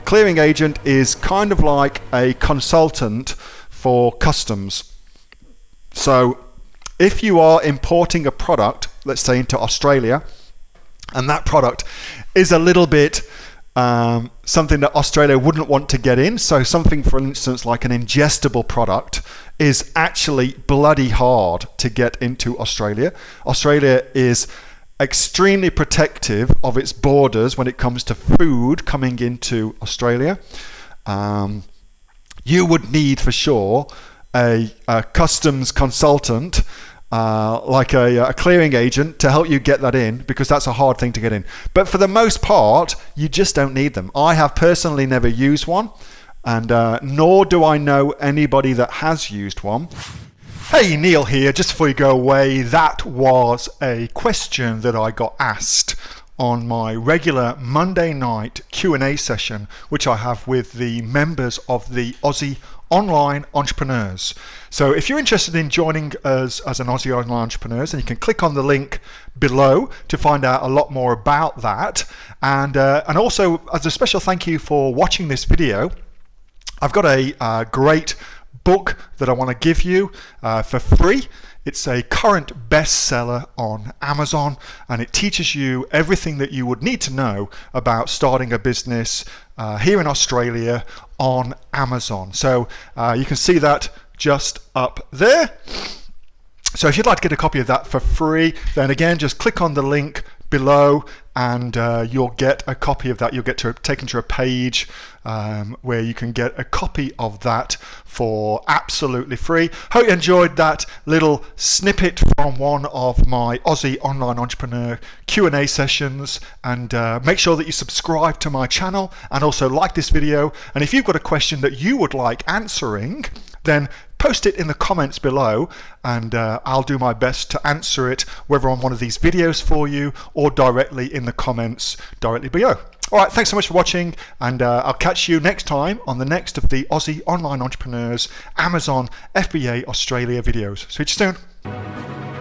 clearing agent is kind of like a consultant for customs. So if you are importing a product, let's say into Australia, and that product is a little bit something that Australia wouldn't want to get in, so something, for instance, like an ingestible product is actually bloody hard to get into Australia. Australia is extremely protective of its borders when it comes to food coming into Australia. You would need for sure a customs consultant, like a clearing agent, to help you get that in, because that's a hard thing to get in. But for the most part, you just don't need them. I have personally never used one, and nor do I know anybody that has used one. Hey, Neil here. Just before you go away, that was a question that I got asked on my regular Monday night Q&A session, which I have with the members of the Aussie Online Entrepreneurs. So if you're interested in joining us as an Aussie Online Entrepreneurs, then you can click on the link below to find out a lot more about that. And also, as a special thank you for watching this video, I've got a great book that I want to give you for free. It's a current bestseller on Amazon, and it teaches you everything that you would need to know about starting a business here in Australia on Amazon. So you can see that just up there. So if you'd like to get a copy of that for free, then again, just click on the link below and you'll get a copy of that. You'll get taken to a page where you can get a copy of that for absolutely free. Hope you enjoyed that little snippet from one of my Aussie Online Entrepreneur Q&A sessions, and make sure that you subscribe to my channel and also like this video. And if you've got a question that you would like answering, then post it in the comments below, and I'll do my best to answer it, whether on one of these videos for you or directly in the comments directly below. All right, thanks so much for watching, and I'll catch you next time on the next of the Aussie Online Entrepreneurs Amazon FBA Australia videos. See you soon.